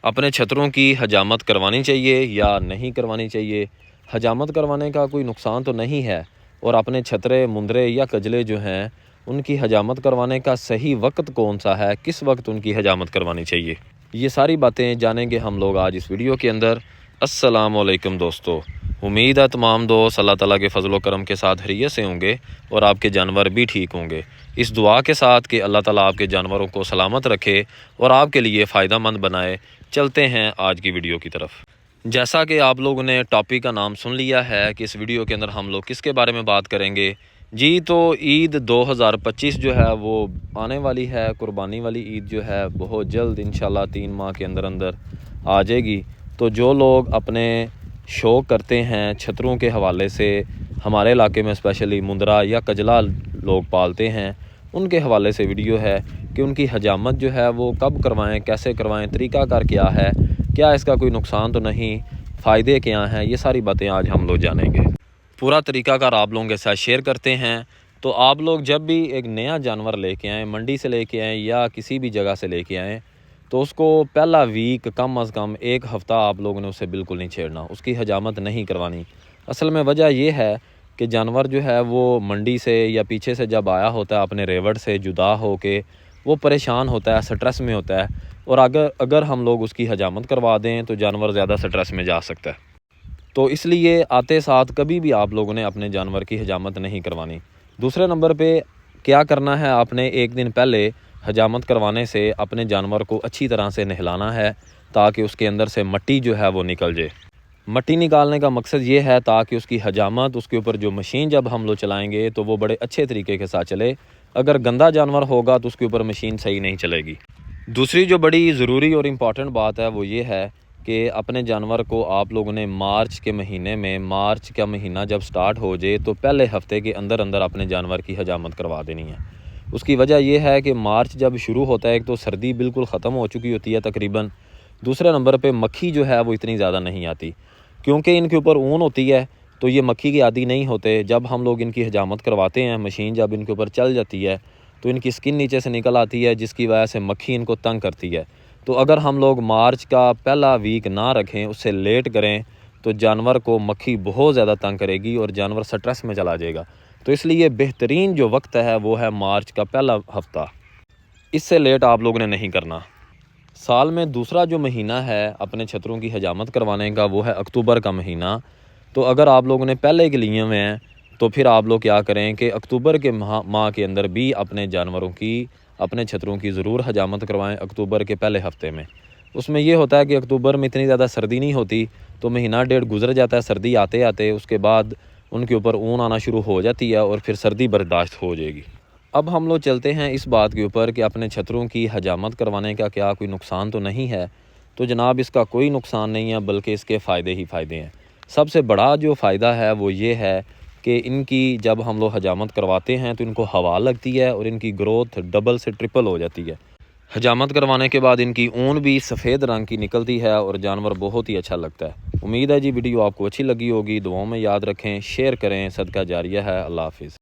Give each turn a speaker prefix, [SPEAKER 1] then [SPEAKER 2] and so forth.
[SPEAKER 1] अपने छतरों की हजामत करवानी चाहिए या नहीं करवानी चाहिए। हजामत करवाने का कोई नुकसान तो नहीं है, और अपने छतरे, मुंदरे या कजले जो हैं उनकी हजामत करवाने का सही वक्त कौन सा है, किस वक्त उनकी हजामत करवानी चाहिए, ये सारी बातें जानेंगे हम लोग आज इस वीडियो के अंदर। अस्सलाम वालेकुम दोस्तों, उम्मीद है तमाम दोस्त अल्लाह ताला के फजल करम के साथ खैरियत से होंगे और आपके जानवर भी ठीक होंगे। इस दुआ के साथ कि अल्लाह ताला आपके जानवरों को सलामत रखे और आपके लिए फ़ायदा मंद बनाए, चलते हैं आज की वीडियो की तरफ। जैसा कि आप लोगों ने टॉपिक का नाम सुन लिया है कि इस वीडियो के अंदर हम लोग किसके बारे में बात करेंगे जी, तो ईद 2025 जो है वो आने वाली है। कुर्बानी वाली ईद जो है बहुत जल्द इंशाल्लाह 3 माह के अंदर अंदर आ जाएगी। तो जो लोग अपने शौक़ करते हैं छतरों के हवाले से, हमारे इलाके में स्पेशली मुंदरा या कजला लोग पालते हैं, उनके हवाले से वीडियो है कि उनकी हजामत जो है वो कब करवाएं, कैसे करवाएं, तरीक़ाकार क्या है, क्या इसका कोई नुकसान तो नहीं, फ़ायदे क्या हैं, ये सारी बातें आज हम लोग जानेंगे। पूरा तरीक़ाकार आप लोगों के साथ शेयर करते हैं। तो आप लोग जब भी एक नया जानवर लेके आएँ, मंडी से लेके आएँ या किसी भी जगह से लेके आएँ, तो उसको पहला वीक कम अज़ कम 1 हफ़्ता आप लोगों ने उसे बिल्कुल नहीं छेड़ना, उसकी हजामत नहीं करवानी। असल में वजह यह है कि जानवर जो है वो मंडी से या पीछे से जब आया होता है अपने रेवड़ से जुदा हो के, वो परेशान होता है, स्ट्रेस में होता है, और अगर हम लोग उसकी हजामत करवा दें तो जानवर ज़्यादा स्ट्रेस में जा सकता है। तो इसलिए आते साथ कभी भी आप लोगों ने अपने जानवर की हजामत नहीं करवानी। दूसरे नंबर पे क्या करना है, आपने एक दिन पहले हजामत करवाने से अपने जानवर को अच्छी तरह से नहलाना है ताकि उसके अंदर से मिट्टी जो है वो निकल जाए। मिट्टी निकालने का मकसद ये है ताकि उसकी हजामत, उसके ऊपर जो मशीन जब हम लोग चलाएंगे तो वो बड़े अच्छे तरीके के साथ चले। अगर गंदा जानवर होगा तो उसके ऊपर मशीन सही नहीं चलेगी। दूसरी जो बड़ी ज़रूरी और इम्पॉर्टेंट बात है वो ये है कि अपने जानवर को आप लोगों ने मार्च के महीने में, मार्च का महीना जब स्टार्ट हो जाए तो पहले हफ्ते के अंदर अंदर अपने जानवर की हजामत करवा देनी है। उसकी वजह यह है कि मार्च जब शुरू होता है, एक तो सर्दी बिल्कुल ख़त्म हो चुकी होती है तकरीबन, दूसरे नंबर पे मक्खी जो है वो इतनी ज़्यादा नहीं आती क्योंकि इनके ऊपर ऊन होती है, तो ये मक्खी के आदी नहीं होते। जब हम लोग इनकी हजामत करवाते हैं, मशीन जब इनके ऊपर चल जाती है तो इनकी स्किन नीचे से निकल आती है, जिसकी वजह से मक्खी इनको तंग करती है। तो अगर हम लोग मार्च का पहला वीक ना रखें, उससे लेट करें, तो जानवर को मक्खी बहुत ज़्यादा तंग करेगी और जानवर स्ट्रेस में चला जाएगा। तो इसलिए बेहतरीन जो वक्त है वो है मार्च का पहला हफ्ता, इससे लेट आप लोगों ने नहीं करना। साल में दूसरा जो महीना है अपने छतरों की हजामत करवाने का वो है अक्टूबर का महीना। तो अगर आप लोगों ने पहले के लिए हुए हैं तो फिर आप लोग क्या करें कि अक्टूबर के माह के अंदर भी अपने जानवरों की, अपने छतरों की ज़रूर हजामत करवाएं अक्टूबर के पहले हफ्ते में। उसमें यह होता है कि अक्टूबर में इतनी ज़्यादा सर्दी नहीं होती, तो महीना डेढ़ गुजर जाता है सर्दी आते आते, उसके बाद उनके ऊपर ऊन आना शुरू हो जाती है और फिर सर्दी बर्दाश्त हो जाएगी। अब हम लोग चलते हैं इस बात के ऊपर कि अपने छतरों की हजामत करवाने का क्या कोई नुकसान तो नहीं है। तो जनाब इसका कोई नुकसान नहीं है, बल्कि इसके फ़ायदे ही फ़ायदे हैं। सबसे बड़ा जो फ़ायदा है वो ये है कि इनकी जब हम लोग हजामत करवाते हैं तो इनको हवा लगती है और इनकी ग्रोथ डबल से ट्रिपल हो जाती है। हजामत करवाने के बाद इनकी ऊन भी सफ़ेद रंग की निकलती है और जानवर बहुत ही अच्छा लगता है। उम्मीद है जी वीडियो आपको अच्छी लगी होगी। दुआओं में याद रखें, शेयर करें, सदका जारिया है। अल्लाह हाफिज़।